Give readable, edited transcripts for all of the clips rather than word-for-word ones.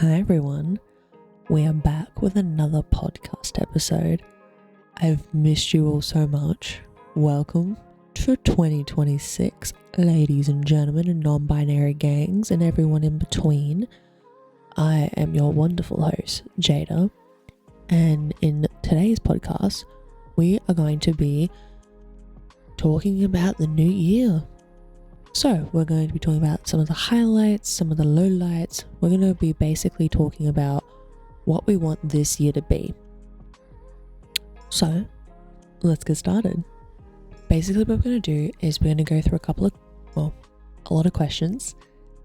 Hi everyone, we are back with another podcast episode. I've missed you all so much. Welcome to 2026, ladies and gentlemen and non-binary gangs and everyone in between. I am your wonderful host, Jada, and in today's podcast, we are going to be talking about the new year. So we're going to be talking about some of the highlights, some of the lowlights. We're going to be basically talking about what we want this year to be. So let's get started. Basically what we're going to do is we're going to go through a lot of questions,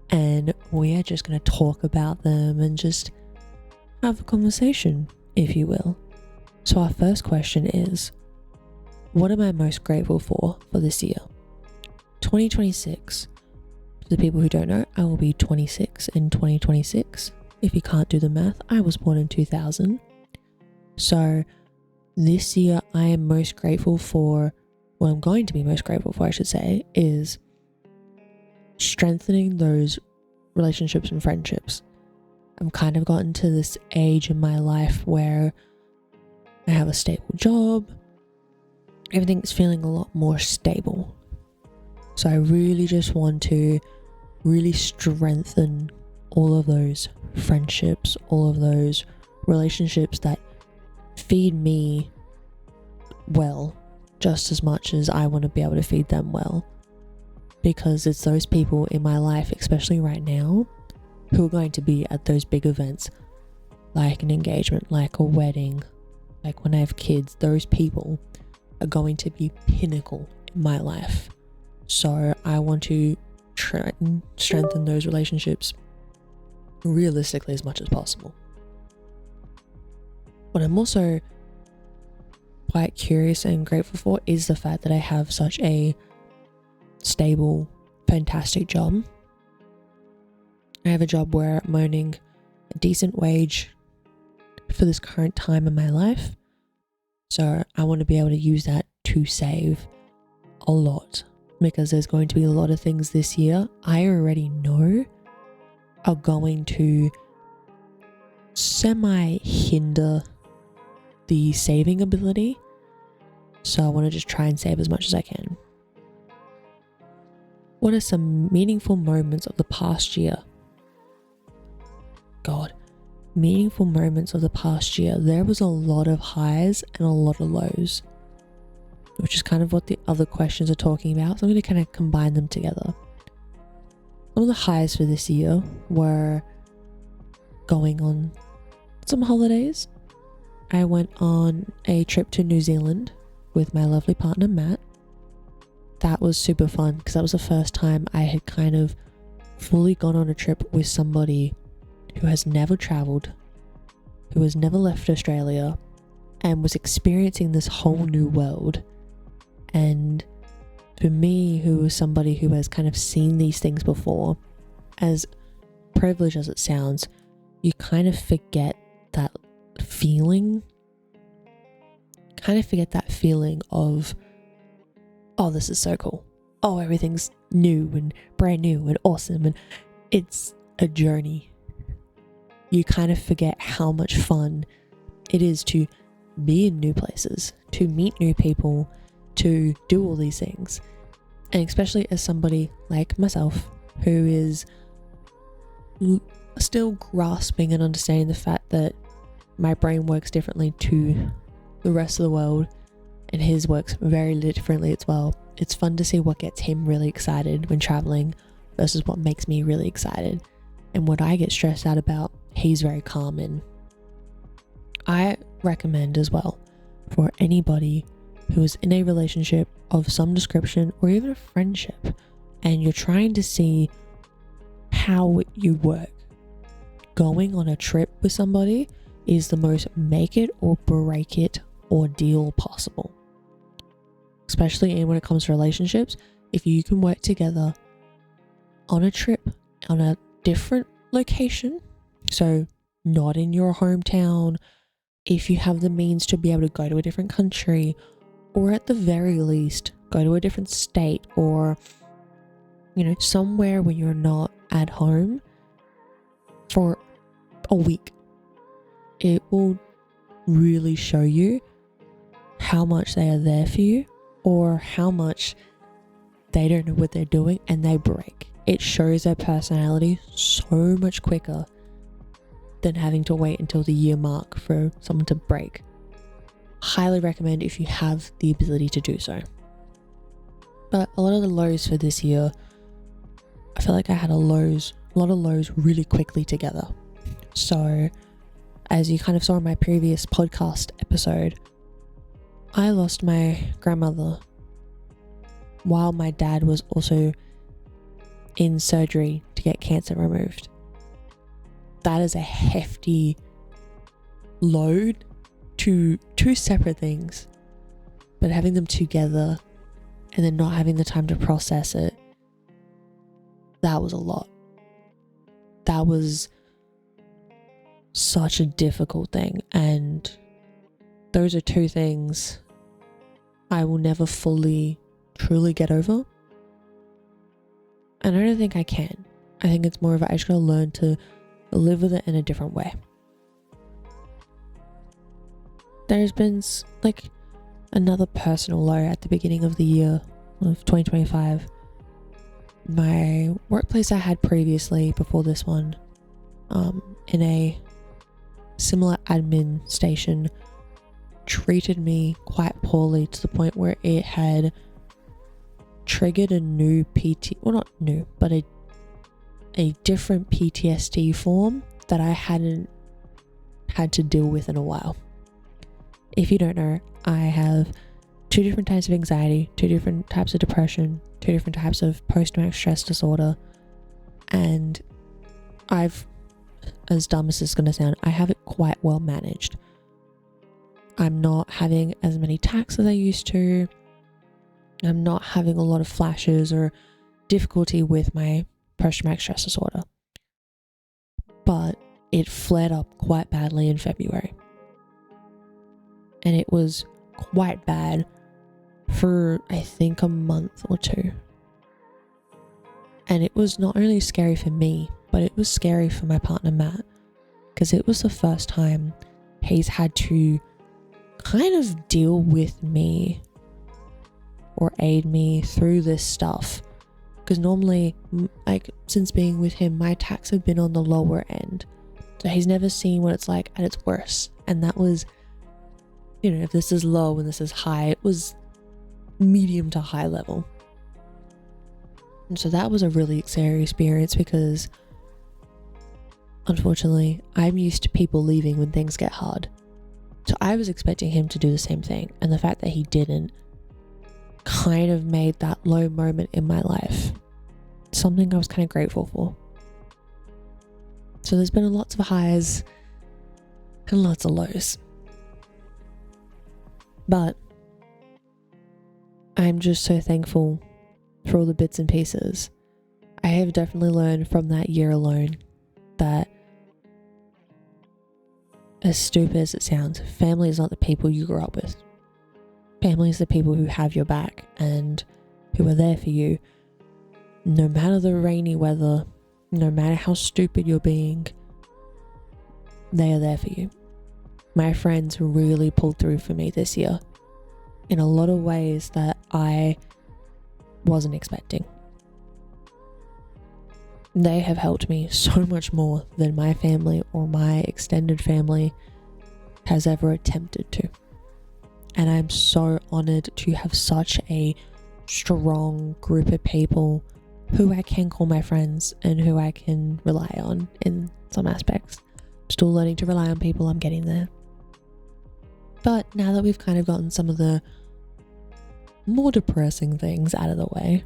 and we are just going to talk about them and just have a conversation, if you will. So our first question is, what am I most grateful for this year? 2026. For the people who don't know, I will be 26 in 2026. If you can't do the math, I was born in 2000. So this year I am most grateful for, what I'm going to be most grateful for, I should say, is strengthening those relationships and friendships. I've kind of gotten to this age in my life where I have a stable job. Everything's feeling a lot more stable. So I really just want to really strengthen all of those friendships, all of those relationships that feed me well, just as much as I want to be able to feed them well. Because it's those people in my life, especially right now, who are going to be at those big events, like an engagement, like a wedding, like when I have kids. Those people are going to be pinnacle in my life. So I want to try and strengthen those relationships realistically as much as possible. What I'm also quite curious and grateful for is the fact that I have such a stable, fantastic job. I have a job where I'm earning a decent wage for this current time in my life. So I want to be able to use that to save a lot. Because there's going to be a lot of things this year I already know are going to hinder the saving ability. So I want to just try and save as much as I can. What are some meaningful moments of the past year? Meaningful moments of the past year. There was a lot of highs and a lot of lows, which is kind of what the other questions are talking about. So I'm going to kind of combine them together. Some of the highs for this year were going on some holidays. I went on a trip to New Zealand with my lovely partner, Matt. That was super fun because that was the first time I had kind of fully gone on a trip with somebody who has never traveled, who has never left Australia, and was experiencing this whole new world. And for me, who is somebody who has kind of seen these things before, as privileged as it sounds, you kind of forget that feeling. Of, oh, this is so cool. Oh, everything's new and brand new and awesome. And it's a journey. You kind of forget how much fun it is to be in new places, to meet new people, to do all these things. And especially as somebody like myself who is still grasping and understanding the fact that my brain works differently to the rest of the world, and his works very differently as well. It's fun to see what gets him really excited when traveling versus what makes me really excited. And what I get stressed out about, he's very calm in. I recommend as well for anybody who is in a relationship of some description or even a friendship, and you're trying to see how you work. Going on a trip with somebody is the most make it or break it ordeal possible. Especially when it comes to relationships. If you can work together on a trip, on a different location, so not in your hometown, if you have the means to be able to go to a different country, or at the very least go to a different state, or somewhere where you're not at home, for a week, it will really show you how much they are there for you or how much they don't know what they're doing and they break. It shows their personality so much quicker than having to wait until the year mark for someone to break. Highly recommend if you have the ability to do so. But a lot of the lows for this year, I feel like I had a lot of lows really quickly together. So as you kind of saw in my previous podcast episode, I lost my grandmother while my dad was also in surgery to get cancer removed. That is a hefty load to two separate things, but having them together and then not having the time to process it, that was a lot. That was such a difficult thing, and those are two things I will never fully, truly get over. And I don't think I can. I think it's more of I just gotta learn to live with it in a different way. There's been like another personal low at the beginning of the year of 2025. My workplace I had previously before this one, in a similar admin station, treated me quite poorly to the point where it had triggered a new not new, but a different PTSD form that I hadn't had to deal with in a while. If you don't know, I have 2 different types of anxiety, 2 different types of depression, 2 different types of post-traumatic stress disorder, and I've, as dumb as this is going to sound, I have it quite well managed. I'm not having as many attacks as I used to. I'm not having a lot of flashes or difficulty with my post-traumatic stress disorder. But it flared up quite badly in February. And it was quite bad for, I think, a month or 2. And it was not only scary for me, but it was scary for my partner, Matt, because it was the first time he's had to kind of deal with me or aid me through this stuff. Because normally, like, since being with him, my attacks have been on the lower end. So he's never seen what it's like at its worst. And that was, you know, if this is low and this is high, it was medium to high level. And so that was a really scary experience because, unfortunately, I'm used to people leaving when things get hard. So I was expecting him to do the same thing. And the fact that he didn't kind of made that low moment in my life something I was kind of grateful for. So there's been lots of highs and lots of lows. But I'm just so thankful for all the bits and pieces. I have definitely learned from that year alone that, as stupid as it sounds, family is not the people you grew up with. Family is the people who have your back and who are there for you no matter the rainy weather, no matter how stupid you're being. They are there for you. My friends really pulled through for me this year in a lot of ways that I wasn't expecting. They have helped me so much more than my family or my extended family has ever attempted to. And I'm so honored to have such a strong group of people who I can call my friends and who I can rely on in some aspects. I'm still learning to rely on people, I'm getting there. But now that we've kind of gotten some of the more depressing things out of the way,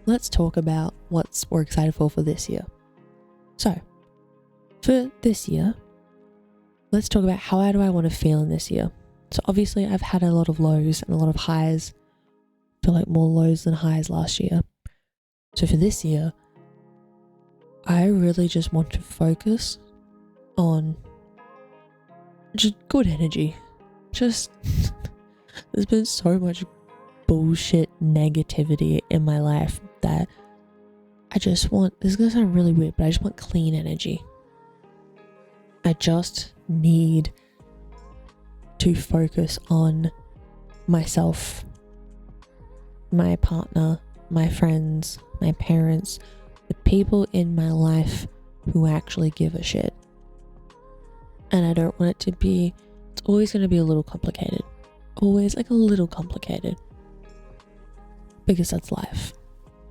let's talk about what we're excited for this year. So, for this year, let's talk about how do I want to feel in this year. So obviously I've had a lot of lows and a lot of highs. I feel like more lows than highs last year. So for this year, I really just want to focus on just good energy. Just, there's been so much bullshit negativity in my life that I just want, this is going to sound really weird, but I just want clean energy. I just need to focus on myself, my partner, my friends, my parents, the people in my life who actually give a shit. And I don't want it to be, it's always going to be a little complicated. Always like a little complicated. Because that's life.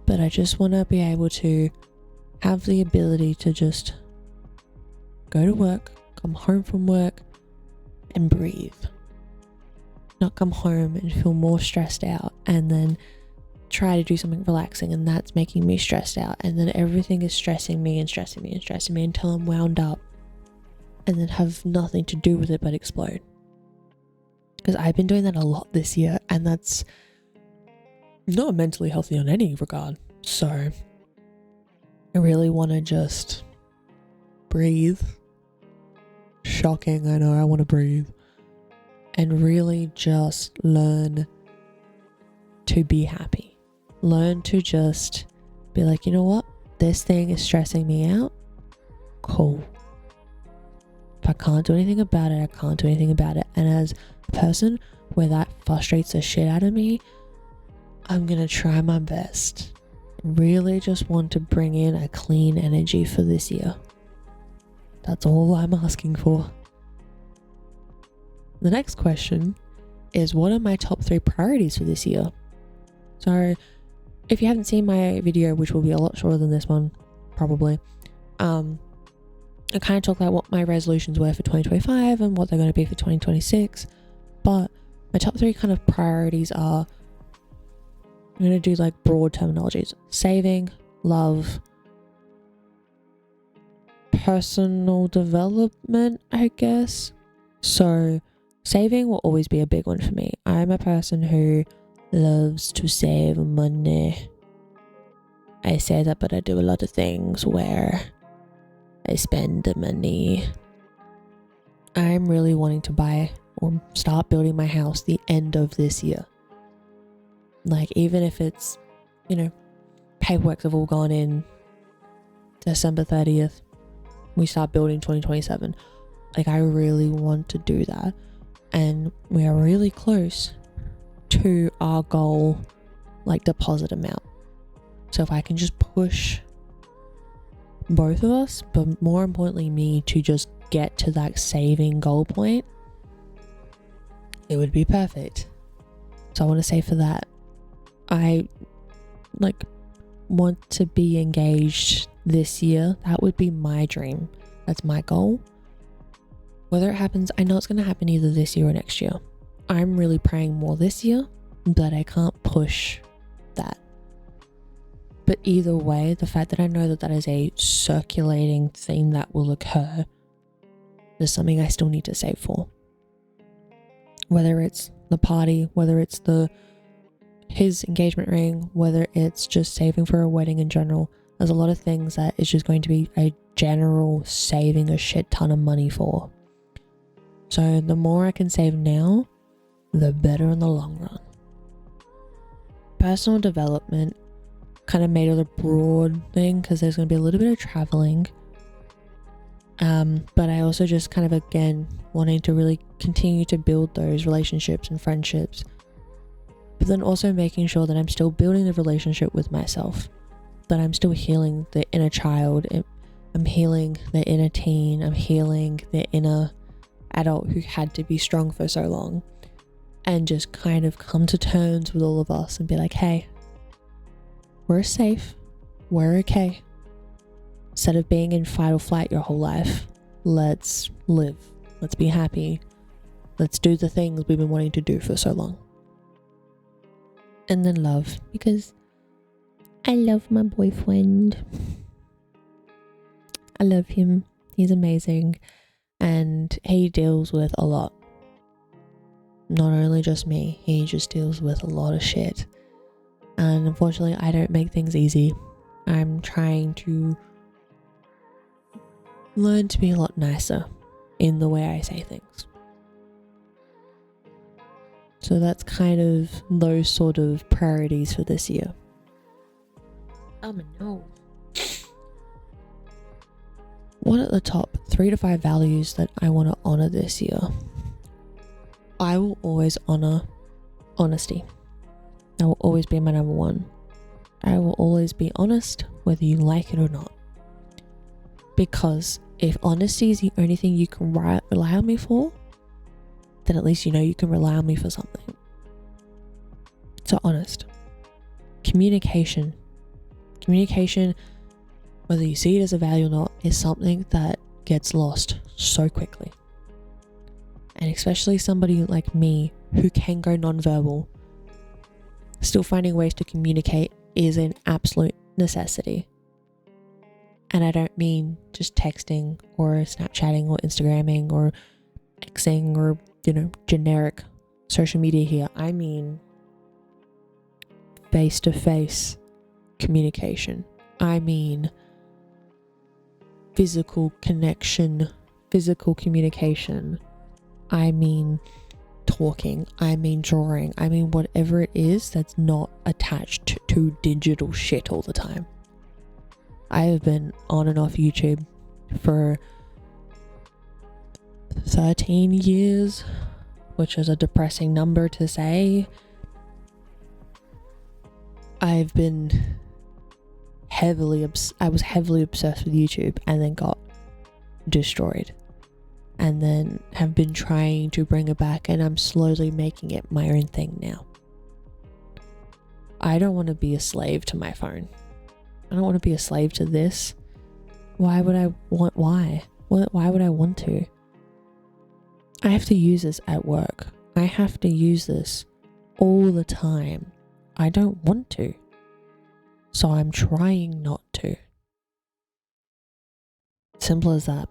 But I just want to be able to have the ability to just go to work, come home from work, and breathe. Not come home and feel more stressed out and then try to do something relaxing and that's making me stressed out, and then everything is stressing me until I'm wound up and then have nothing to do with it but explode. Because I've been doing that a lot this year, and that's not mentally healthy on any regard. So I really want to just breathe. Shocking, I know, I want to breathe. And really just learn to be happy. Learn to just be like, you know what? This thing is stressing me out. Cool. If I can't do anything about it, I can't do anything about it. And as a person where that frustrates the shit out of me, I'm going to try my best. Really just want to bring in a clean energy for this year. That's all I'm asking for. The next question is, what are my top 3 priorities for this year? So if you haven't seen my video, which will be a lot shorter than this one, probably, I kind of talk about what my resolutions were for 2025 and what they're going to be for 2026. But my top 3 kind of priorities are, I'm going to do like broad terminologies: saving, love, personal development, I guess. So saving will always be a big one for me. I'm a person who loves to save money. I say that, but I do a lot of things where I spend the money. I'm really wanting to buy or start building my house the end of this year. Like, even if it's, you know, paperwork have all gone in December 30th, we start building 2027. Like, I really want to do that. And we are really close to our goal, like, deposit amount. So if I can just push both of us, but more importantly me, to just get to that saving goal point, it would be perfect. So I want to say for that, I like want to be engaged this year. That would be my dream. That's my goal. Whether it happens, I know it's going to happen either this year or next year. I'm really praying more this year, but I can't push that. But either way, the fact that I know that that is a circulating thing that will occur is something I still need to save for. Whether it's the party, whether it's his engagement ring, whether it's just saving for a wedding in general, there's a lot of things that it's just going to be a general saving a shit ton of money for. So the more I can save now, the better in the long run. Personal development kind of made it a broad thing because there's going to be a little bit of traveling. But I also just kind of, again, wanting to really continue to build those relationships and friendships. But then also making sure that I'm still building the relationship with myself. That I'm still healing the inner child. I'm healing the inner teen. I'm healing the inner adult who had to be strong for so long. And just kind of come to terms with all of us and be like, hey, we're safe. We're okay. Instead of being in fight or flight your whole life, let's live. Let's be happy. Let's do the things we've been wanting to do for so long. And then love, because I love my boyfriend. I love him. He's amazing. And he deals with a lot. Not only just me, he just deals with a lot of shit. And unfortunately, I don't make things easy. I'm trying to learn to be a lot nicer in the way I say things. So that's kind of those sort of priorities for this year. Oh my nose. What are the top 3 to 5 values that I want to honor this year? I will always honor honesty. That will always be my number one. I will always be honest, whether you like it or not. Because if honesty is the only thing you can rely on me for, then at least you know you can rely on me for something. So honest. Communication. Communication, whether you see it as a value or not, is something that gets lost so quickly. And especially somebody like me who can go nonverbal, still finding ways to communicate is an absolute necessity. And I don't mean just texting or Snapchatting or Instagramming or Xing or, generic social media here. I mean face-to-face communication. I mean physical connection, physical communication. I mean talking. I mean drawing. I mean whatever it is that's not attached to digital shit all the time. I have been on and off YouTube for 13 years, which is a depressing number to say. I've been I was heavily obsessed with YouTube and then got destroyed. And then have been trying to bring it back, and I'm slowly making it my own thing now. I don't want to be a slave to my phone. I don't want to be a slave to this. Why would I want? Why would I want to? I have to use this at work. I have to use this all the time. I don't want to. So I'm trying not to. Simple as that.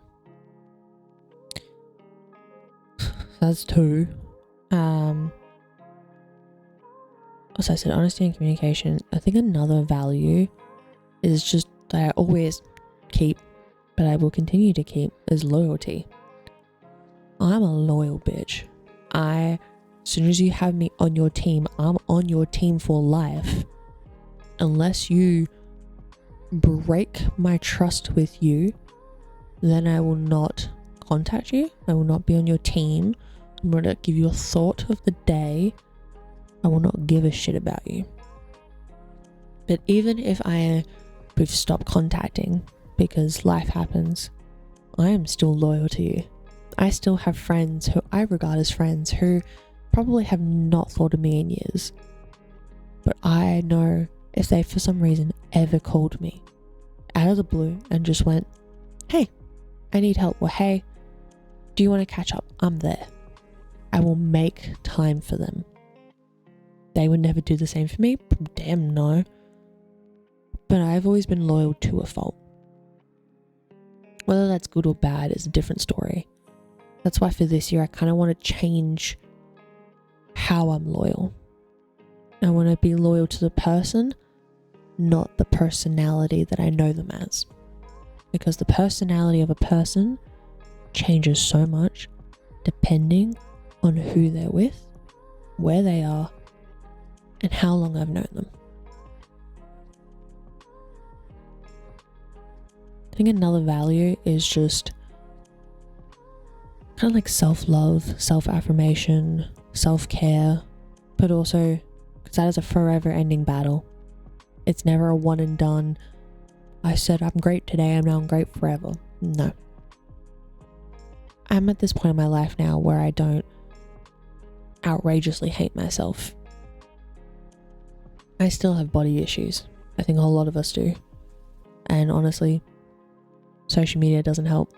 That's 2. As I said, honesty and communication. I think another value is just that I always keep, but I will continue to keep, is loyalty. I'm a loyal bitch. As soon as you have me on your team, I'm on your team for life. Unless you break my trust with you, then I will not contact you. I will not be on your team. I'm going to give you a thought of the day. I will not give a shit about you. But even if we've stopped contacting because life happens, I am still loyal to you. I still have friends who I regard as friends who probably have not thought of me in years. But I know if they for some reason ever called me out of the blue and just went, hey, I need help, or hey, do you want to catch up? I'm there. I will make time for them. They would never do the same for me. Damn no. But I've always been loyal to a fault. Whether that's good or bad is a different story. That's why for this year I kind of want to change how I'm loyal. I want to be loyal to the person, not the personality that I know them as. Because the personality of a person changes so much depending on who they're with, where they are, and how long I've known them. I think another value is just kind of like self-love, self-affirmation, self-care, but also because that is a forever ending battle. It's never a one and done. I said I'm great today, I'm now great forever. No. I'm at this point in my life now where I don't outrageously hate myself. I still have body issues. I think a whole lot of us do. And honestly, social media doesn't help.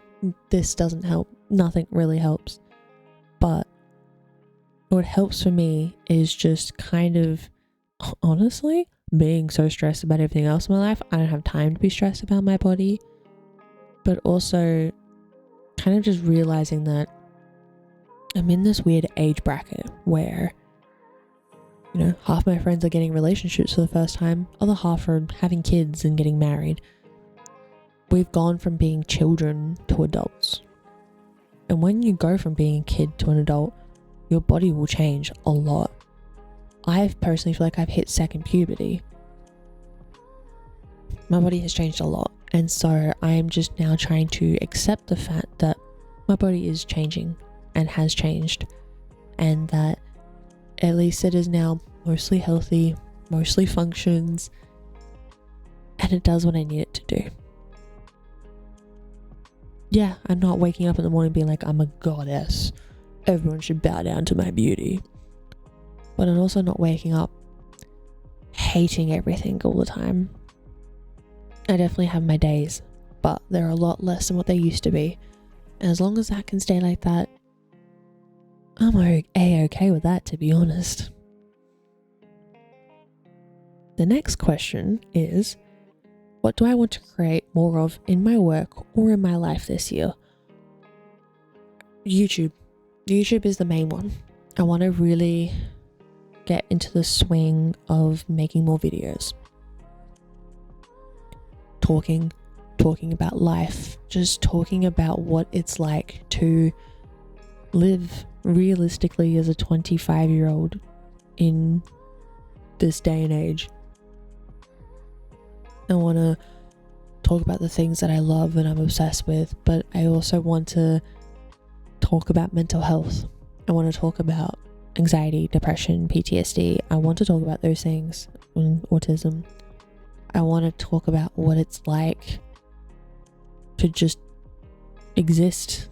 This doesn't help. Nothing really helps. But what helps for me is just kind of, honestly, being so stressed about everything else in my life. I don't have time to be stressed about my body. But also kind of just realizing that I'm in this weird age bracket where, half my friends are getting relationships for the first time. Other half are having kids and getting married. We've gone from being children to adults. And when you go from being a kid to an adult, your body will change a lot. I personally feel like I've hit second puberty. My body has changed a lot. And so I am just now trying to accept the fact that my body is changing and has changed, and that at least it is now mostly healthy, mostly functions, and it does what I need it to do. Yeah, I'm not waking up in the morning being like, I'm a goddess, everyone should bow down to my beauty. But I'm also not waking up hating everything all the time. I definitely have my days, but they're a lot less than what they used to be. And as long as that can stay like that, I'm okay with that, to be honest. The next question is, what do I want to create more of in my work or in my life this year? YouTube. YouTube is the main one. I want to really get into the swing of making more videos. Talking about life, just talking about what it's like to live realistically as a 25-year-old in this day and age. I want to talk about the things that I love and I'm obsessed with, but I also want to talk about mental health. I want to talk about anxiety, depression, PTSD. I want to talk about those things, autism. I want to talk about what it's like to just exist.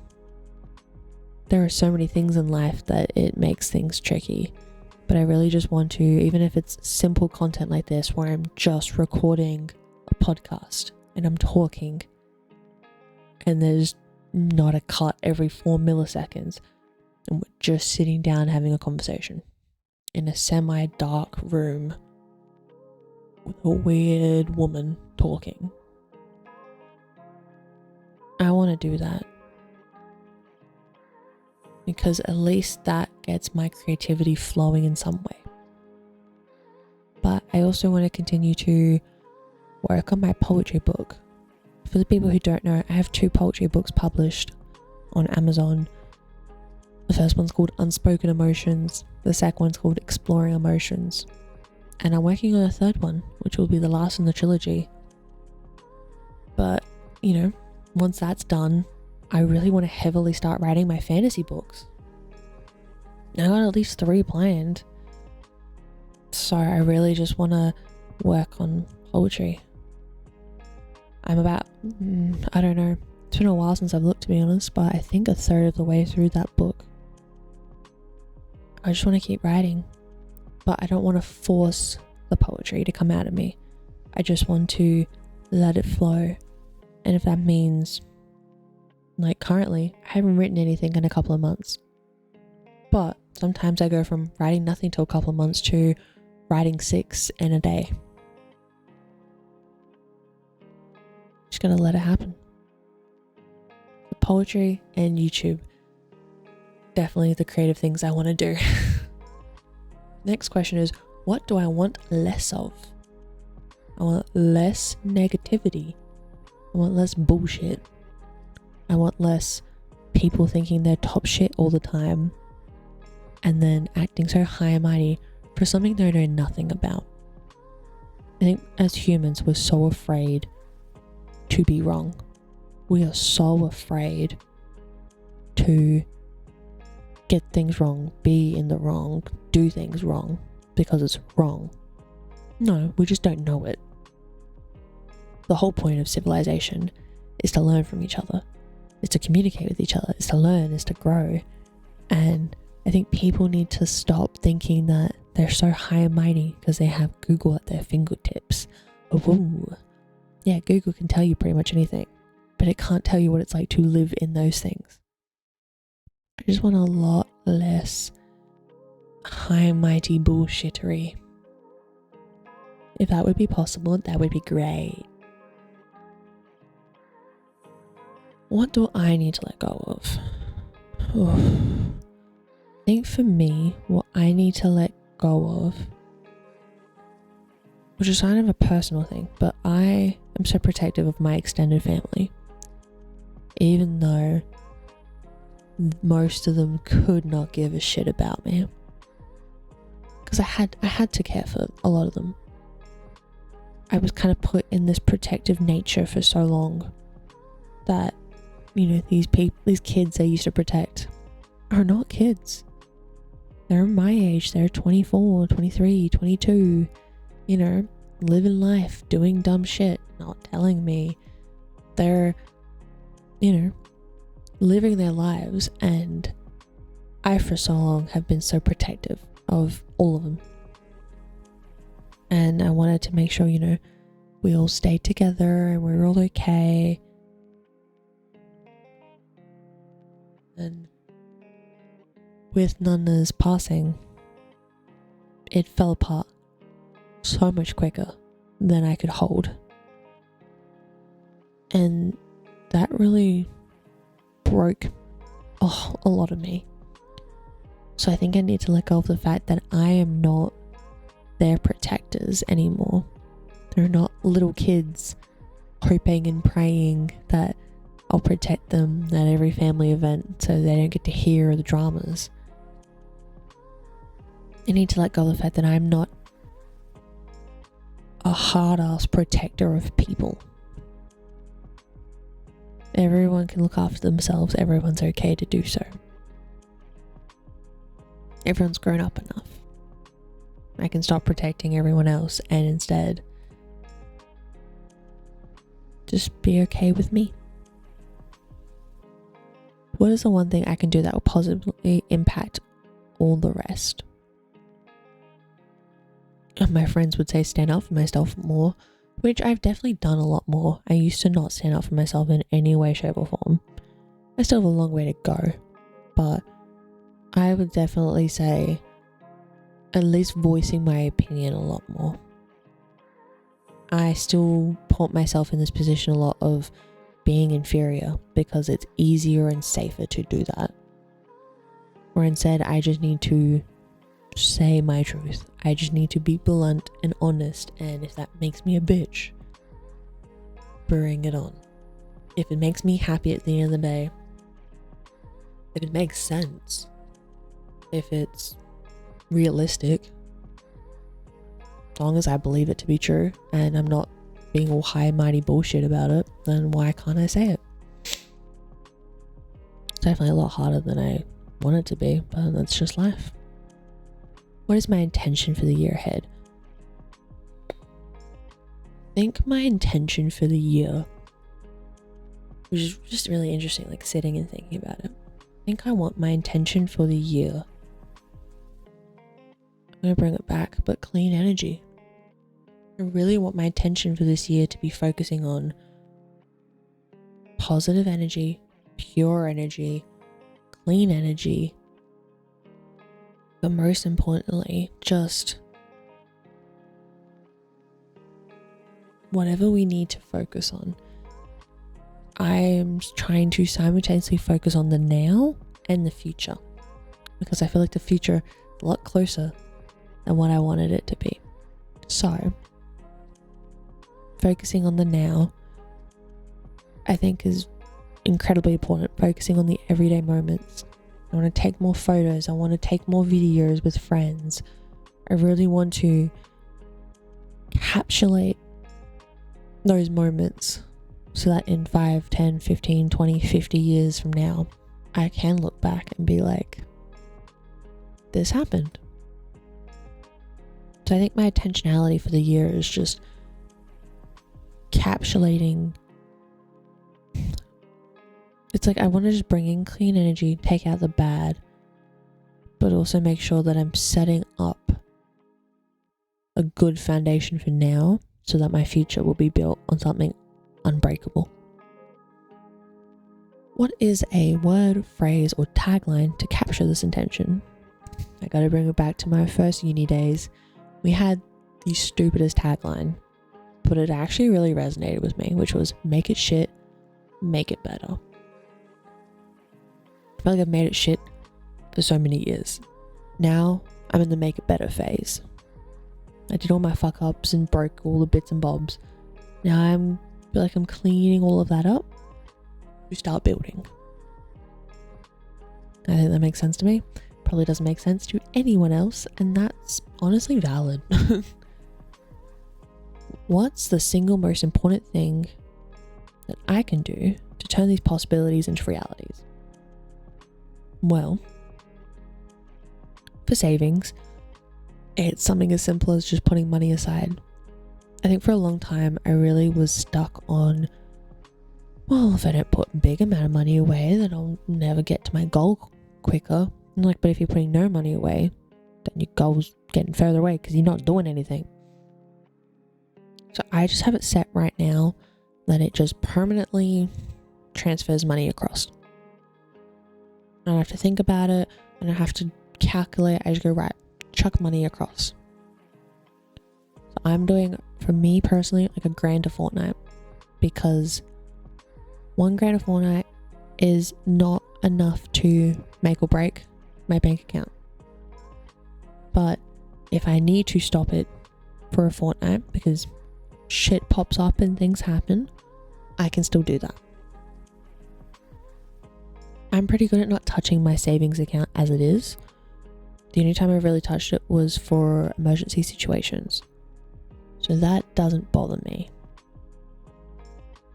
There are so many things in life that it makes things tricky, but I really just want to, even if it's simple content like this where I'm just recording a podcast and I'm talking and there's not a cut every 4 milliseconds and we're just sitting down having a conversation in a semi-dark room with a weird woman talking. I want to do that because at least that gets my creativity flowing in some way. But I also want to continue to work on my poetry book. For the people who don't know, I have 2 poetry books published on Amazon. The first one's called Unspoken Emotions. The second one's called Exploring Emotions. And I'm working on a third one, which will be the last in the trilogy. But, once that's done, I really want to heavily start writing my fantasy books. I got at least 3 planned. So I really just want to work on poetry. I'm about, I don't know, it's been a while since I've looked, to be honest, but I think a third of the way through that book. I just want to keep writing, but I don't want to force the poetry to come out of me. I just want to let it flow. And if that means, like currently, I haven't written anything in a couple of months. But sometimes I go from writing nothing till a couple of months to writing 6 in a day. Just gonna let it happen. The poetry and YouTube, definitely the creative things I want to do. Next question is, what do I want less of? I want less negativity. I want less bullshit. I want less people thinking they're top shit all the time and then acting so high and mighty for something they know nothing about. I think as humans, we're so afraid to be wrong. We are so afraid to get things wrong, be in the wrong, do things wrong because it's wrong. No, we just don't know it. The whole point of civilization is to learn from each other. It's to communicate with each other. It's to learn. It's to grow. And I think people need to stop thinking that they're so high and mighty because they have Google at their fingertips. Ooh. Yeah, Google can tell you pretty much anything, but it can't tell you what it's like to live in those things. I just want a lot less high and mighty bullshittery. If that would be possible, that would be great. What do I need to let go of? I think for me, what I need to let go of, which is kind of a personal thing, but I am so protective of my extended family. Even though most of them could not give a shit about me. Because I had to care for a lot of them. I was kind of put in this protective nature for so long that, these kids I used to protect are not kids. They're my age. They're 24, 23, 22, living life, doing dumb shit, not telling me. They're, living their lives, and I for so long have been so protective of all of them. And I wanted to make sure, we all stayed together and we were all okay. And with Nana's passing, it fell apart so much quicker than I could hold. And that really broke a lot of me. So I think I need to let go of the fact that I am not their protectors anymore. They're not little kids hoping and praying that I'll protect them at every family event so they don't get to hear the dramas. I need to let go of the fact that I'm not a hard-ass protector of people. Everyone can look after themselves. Everyone's okay to do so. Everyone's grown up enough. I can stop protecting everyone else and instead just be okay with me. What is the one thing I can do that will positively impact all the rest? And my friends would say stand up for myself more, which I've definitely done a lot more. I used to not stand up for myself in any way, shape or form. I still have a long way to go, but I would definitely say at least voicing my opinion a lot more. I still put myself in this position a lot of being inferior because it's easier and safer to do that. Or instead, I just need to say my truth. I just need to be blunt and honest, and if that makes me a bitch, bring it on. If it makes me happy at the end of the day, if it makes sense, if it's realistic, as long as I believe it to be true and I'm not being all high and mighty bullshit about it, then why can't I say it? It's definitely a lot harder than I want it to be, but that's just life. What is my intention for the year ahead? I think my intention for the year, which is just really interesting, like sitting and thinking about it. I think I want my intention for the year, I'm going to bring it back, but clean energy. I really want my intention for this year to be focusing on positive energy, pure energy, clean energy, but most importantly, just whatever we need to focus on. I'm trying to simultaneously focus on the now and the future, because I feel like the future is a lot closer than what I wanted it to be. So, focusing on the now, I think, is incredibly important. Focusing on the everyday moments. I want to take more photos. I want to take more videos with friends. I really want to encapsulate those moments so that in 5, 10, 15, 20, 50 years from now, I can look back and be like, this happened. So I think my intentionality for the year is just encapsulating. It's like I want to just bring in clean energy, take out the bad, but also make sure that I'm setting up a good foundation for now so that my future will be built on something unbreakable. What is a word, phrase, or tagline to capture this intention? I gotta bring it back to my first uni days. We had the stupidest tagline, but it actually really resonated with me, which was make it shit, make it better. I feel like I've made it shit for so many years. Now I'm in the make it better phase. I did all my fuck ups and broke all the bits and bobs. Now I feel like I'm cleaning all of that up to start building. I think that makes sense to me. Probably doesn't make sense to anyone else, and that's honestly valid. what's the single most important thing that I can do to turn these possibilities into realities? Well, for savings, it's something as simple as just putting money aside. I think for a long time, I really was stuck on, well, if I don't put a big amount of money away, then I'll never get to my goal quicker. And like, but if you're putting no money away, then your goal's getting further away because you're not doing anything. So I just have it set right now that it just permanently transfers money across. I don't have to think about it. I don't have to calculate. I just go, right, chuck money across. So I'm doing, for me personally, like $1,000 a fortnight, because $1,000 a fortnight is not enough to make or break my bank account. But if I need to stop it for a fortnight because shit pops up and things happen, I can still do that. I'm pretty good at not touching my savings account as it is. The only time I really touched it was for emergency situations. So that doesn't bother me.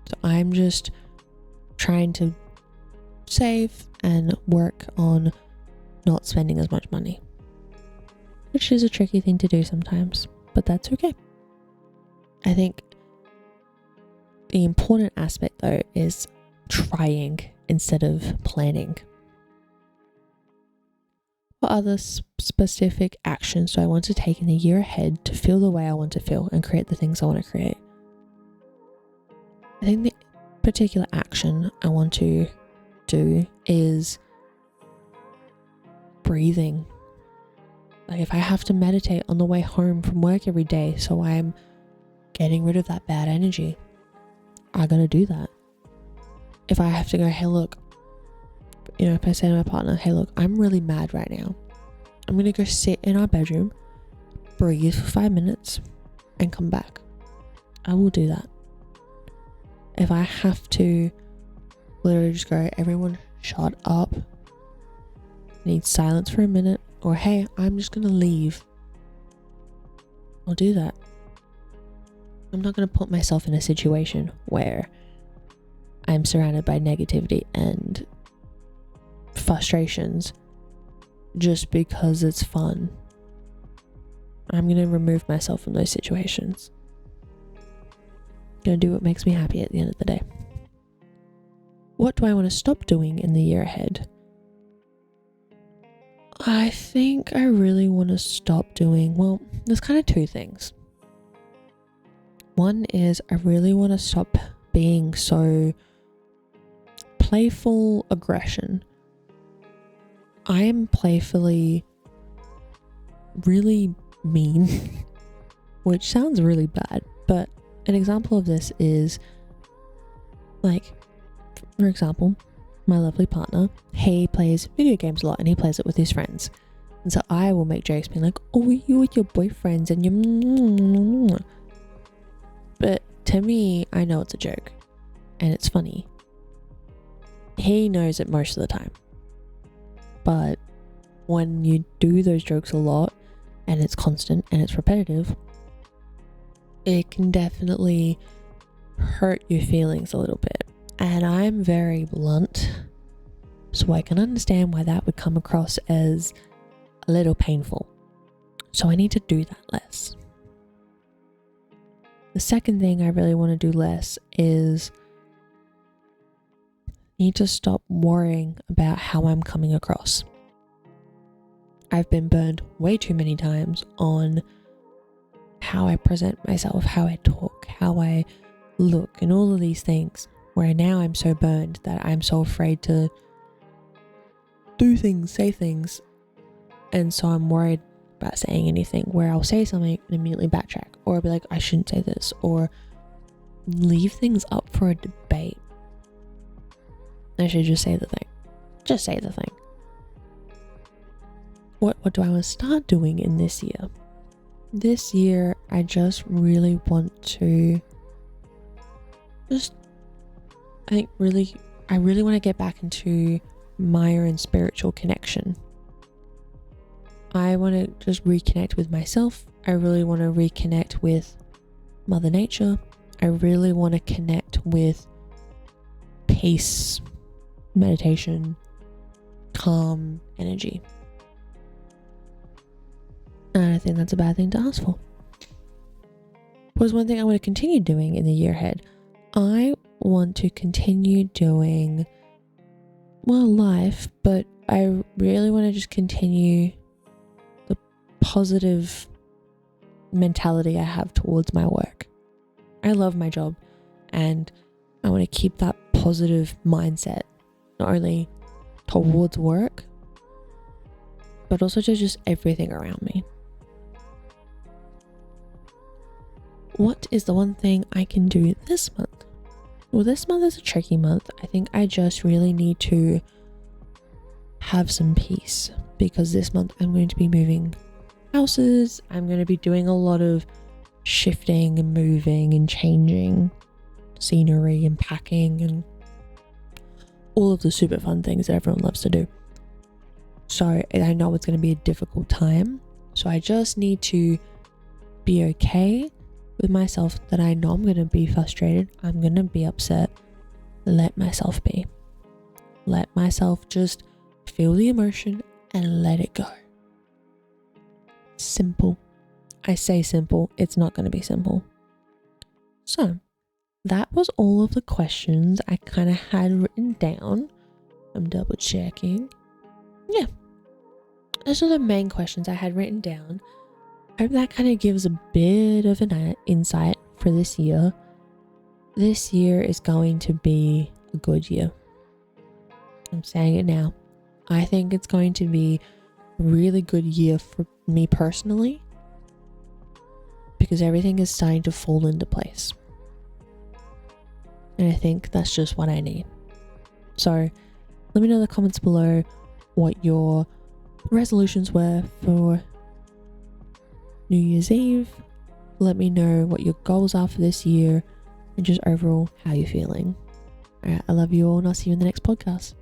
So I'm just trying to save and work on not spending as much money, which is a tricky thing to do sometimes, but that's okay. I think the important aspect though is trying instead of planning. What other specific actions do I want to take in the year ahead to feel the way I want to feel and create the things I want to create? I think the particular action I want to do is breathing. Like if I have to meditate on the way home from work every day so I'm getting rid of that bad energy, I gotta do that. If I have to go, hey look, if I say to my partner, hey look, I'm really mad right now, I'm gonna go sit in our bedroom, breathe for 5 minutes and come back, I will do that. If I have to literally just go, everyone shut up, need silence for a minute, or hey, I'm just gonna leave, I'll do that. I'm not gonna put myself in a situation where I'm surrounded by negativity and frustrations just because it's fun. I'm gonna remove myself from those situations. I'm gonna do what makes me happy at the end of the day. What do I want to stop doing in the year ahead? I think I really want to stop doing, well, there's kind of two things. One is I really want to stop being so playful aggression. I am playfully really mean, which sounds really bad, but an example of this is like, for example, my lovely partner, he plays video games a lot and he plays it with his friends. And so I will make jokes being like, oh, you with your boyfriends and you. But to me, I know it's a joke and it's funny. He knows it most of the time. But when you do those jokes a lot and it's constant and it's repetitive, it can definitely hurt your feelings a little bit. And I'm very blunt, so I can understand why that would come across as a little painful. So I need to do that less. The second thing I really want to do less is need to stop worrying about how I'm coming across. I've been burned way too many times on how I present myself, how I talk, how I look, and all of these things, where now I'm so burned that I'm so afraid to do things, say things, and so I'm worried about saying anything, where I'll say something and immediately backtrack, or I'll be like, I shouldn't say this, or leave things up for a debate. I should just say the thing. Just say the thing. What do I want to start doing in this year? This year, I just really want to I really want to get back into my own spiritual connection. I want to just reconnect with myself. I really want to reconnect with Mother Nature. I really want to connect with peace, meditation, calm energy. And I think that's a bad thing to ask for. Was one thing I want to continue doing in the year ahead. I want to continue doing, life, but I really want to just continue the positive mentality I have towards my work. I love my job and I want to keep that positive mindset, not only towards work, but also to just everything around me. What is the one thing I can do this month? Well, this month is a tricky month. I think I just really need to have some peace because this month I'm going to be moving houses. I'm going to be doing a lot of shifting and moving and changing scenery and packing and all of the super fun things that everyone loves to do. So I know it's going to be a difficult time. So I just need to be okay with myself that I know I'm going to be frustrated. I'm going to be upset. Let myself be. Let myself just feel the emotion and let it go. Simple. I say simple. It's not going to be simple. So that was all of the questions I kind of had written down. I'm double checking. Yeah. Those are the main questions I had written down. I hope that kind of gives a bit of an insight for this year. This year is going to be a good year. I'm saying it now. I think it's going to be a really good year for me personally because everything is starting to fall into place. And I think that's just what I need. So let me know in the comments below what your resolutions were for New Year's Eve. Let me know what your goals are for this year and just overall how you're feeling. Alright, I love you all and I'll see you in the next podcast.